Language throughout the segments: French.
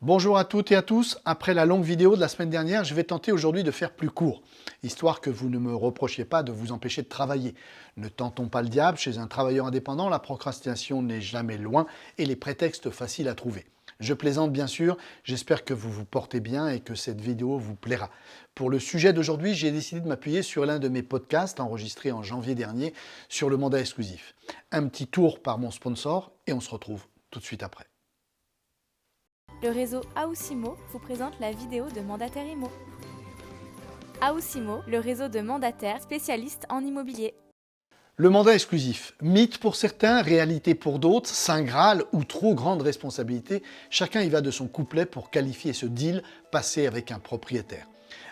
Bonjour à toutes et à tous. Après la longue vidéo de la semaine dernière, je vais tenter aujourd'hui de faire plus court, histoire que vous ne me reprochiez pas de vous empêcher de travailler. Ne tentons pas le diable, chez un travailleur indépendant, la procrastination n'est jamais loin et les prétextes faciles à trouver. Je plaisante bien sûr, j'espère que vous vous portez bien et que cette vidéo vous plaira. Pour le sujet d'aujourd'hui, j'ai décidé de m'appuyer sur l'un de mes podcasts enregistré en janvier dernier sur le mandat exclusif. Un petit tour par mon sponsor et on se retrouve tout de suite après. Le réseau AOSIMO vous présente la vidéo de Mandataire Immo. AOSIMO, le réseau de mandataires spécialistes en immobilier. Le mandat exclusif, mythe pour certains, réalité pour d'autres, saint graal ou trop grande responsabilité, chacun y va de son couplet pour qualifier ce deal passé avec un propriétaire.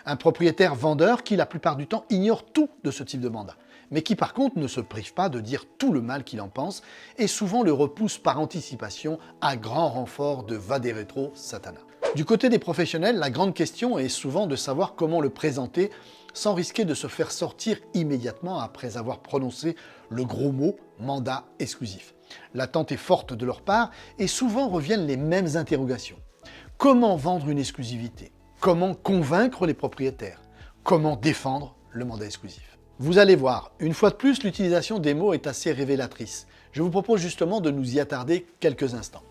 Un propriétaire vendeur qui la plupart du temps ignore tout de ce type de mandat, mais qui par contre ne se prive pas de dire tout le mal qu'il en pense et souvent le repousse par anticipation à grand renfort de va des rétro satana. Du côté des professionnels, la grande question est souvent de savoir comment le présenter sans risquer de se faire sortir immédiatement après avoir prononcé le gros mot « mandat exclusif ». L'attente est forte de leur part et souvent reviennent les mêmes interrogations. Comment vendre une exclusivité ? Comment convaincre les propriétaires ? Comment défendre le mandat exclusif ? Vous allez voir, une fois de plus, l'utilisation des mots est assez révélatrice. Je vous propose justement de nous y attarder quelques instants.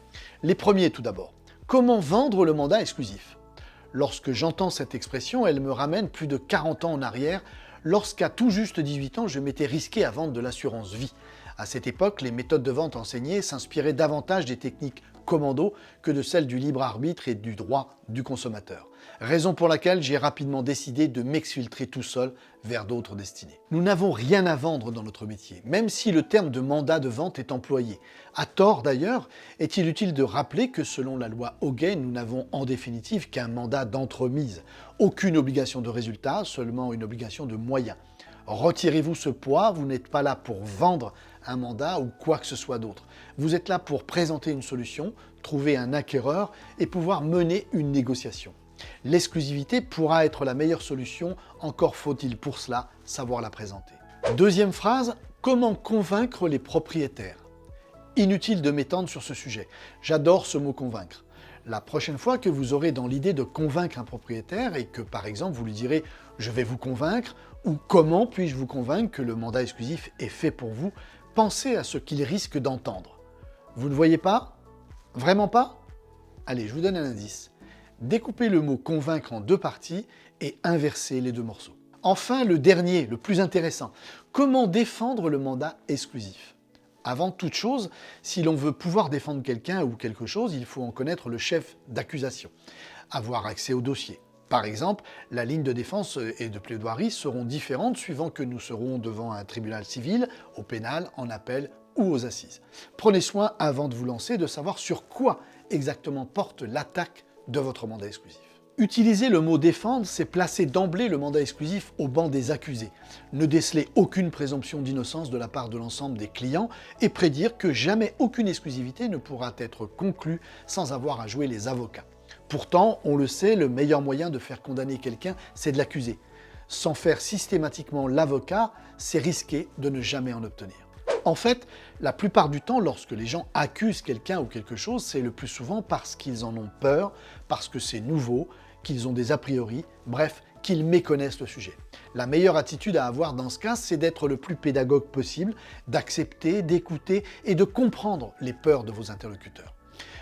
Les premiers tout d'abord. Comment vendre le mandat exclusif ? Lorsque j'entends cette expression, elle me ramène plus de 40 ans en arrière, lorsqu'à tout juste 18 ans, je m'étais risqué à vendre de l'assurance vie. À cette époque, les méthodes de vente enseignées s'inspiraient davantage des techniques commando que de celles du libre arbitre et du droit du consommateur. Raison pour laquelle j'ai rapidement décidé de m'exfiltrer tout seul vers d'autres destinées. Nous n'avons rien à vendre dans notre métier, même si le terme de mandat de vente est employé. À tort d'ailleurs, est-il utile de rappeler que selon la loi Hoguet, nous n'avons en définitive qu'un mandat d'entremise. Aucune obligation de résultat, seulement une obligation de moyens. Retirez-vous ce poids, vous n'êtes pas là pour vendre un mandat ou quoi que ce soit d'autre. Vous êtes là pour présenter une solution, trouver un acquéreur et pouvoir mener une négociation. L'exclusivité pourra être la meilleure solution, encore faut-il pour cela savoir la présenter. Deuxième phrase, comment convaincre les propriétaires ? Inutile de m'étendre sur ce sujet. J'adore ce mot convaincre. La prochaine fois que vous aurez dans l'idée de convaincre un propriétaire et que par exemple vous lui direz « je vais vous convaincre » ou « comment puis-je vous convaincre que le mandat exclusif est fait pour vous », pensez à ce qu'il risque d'entendre. Vous ne voyez pas ? Vraiment pas ? Allez, je vous donne un indice. Découpez le mot « convaincre » en deux parties et inversez les deux morceaux. Enfin, le dernier, le plus intéressant. Comment défendre le mandat exclusif ? Avant toute chose, si l'on veut pouvoir défendre quelqu'un ou quelque chose, il faut en connaître le chef d'accusation, avoir accès au dossier. Par exemple, la ligne de défense et de plaidoirie seront différentes suivant que nous serons devant un tribunal civil, au pénal, en appel ou aux assises. Prenez soin, avant de vous lancer, de savoir sur quoi exactement porte l'attaque de votre mandat exclusif. Utiliser le mot « défendre », c'est placer d'emblée le mandat exclusif au banc des accusés, ne déceler aucune présomption d'innocence de la part de l'ensemble des clients et prédire que jamais aucune exclusivité ne pourra être conclue sans avoir à jouer les avocats. Pourtant, on le sait, le meilleur moyen de faire condamner quelqu'un, c'est de l'accuser. Sans faire systématiquement l'avocat, c'est risquer de ne jamais en obtenir. En fait, la plupart du temps, lorsque les gens accusent quelqu'un ou quelque chose, c'est le plus souvent parce qu'ils en ont peur, parce que c'est nouveau, qu'ils ont des a priori, bref, qu'ils méconnaissent le sujet. La meilleure attitude à avoir dans ce cas, c'est d'être le plus pédagogue possible, d'accepter, d'écouter et de comprendre les peurs de vos interlocuteurs.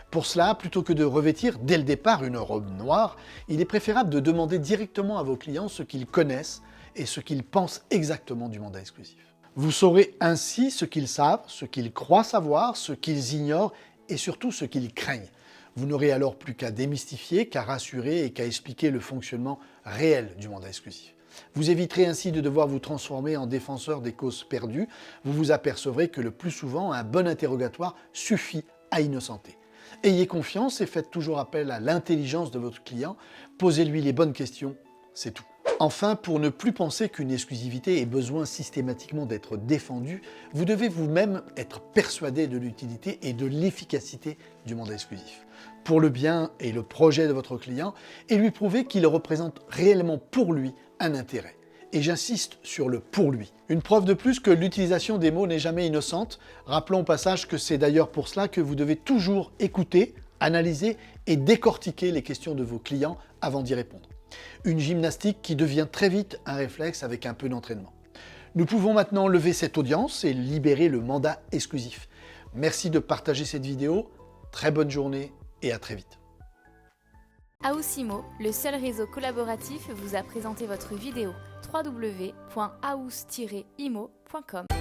Pour cela, plutôt que de revêtir dès le départ une robe noire, il est préférable de demander directement à vos clients ce qu'ils connaissent et ce qu'ils pensent exactement du mandat exclusif. Vous saurez ainsi ce qu'ils savent, ce qu'ils croient savoir, ce qu'ils ignorent et surtout ce qu'ils craignent. Vous n'aurez alors plus qu'à démystifier, qu'à rassurer et qu'à expliquer le fonctionnement réel du mandat exclusif. Vous éviterez ainsi de devoir vous transformer en défenseur des causes perdues. Vous vous apercevrez que le plus souvent, un bon interrogatoire suffit à innocenter. Ayez confiance et faites toujours appel à l'intelligence de votre client. Posez-lui les bonnes questions, c'est tout. Enfin, pour ne plus penser qu'une exclusivité ait besoin systématiquement d'être défendue, vous devez vous-même être persuadé de l'utilité et de l'efficacité du mandat exclusif, pour le bien et le projet de votre client, et lui prouver qu'il représente réellement pour lui un intérêt. Et j'insiste sur le « pour lui ». Une preuve de plus que l'utilisation des mots n'est jamais innocente. Rappelons au passage que c'est d'ailleurs pour cela que vous devez toujours écouter, Analysez et décortiquez les questions de vos clients avant d'y répondre. Une gymnastique qui devient très vite un réflexe avec un peu d'entraînement. Nous pouvons maintenant lever cette audience et libérer le mandat exclusif. Merci de partager cette vidéo. Très bonne journée et à très vite. Aoussimo, le seul réseau collaboratif, vous a présenté votre vidéo www.aus-imo.com.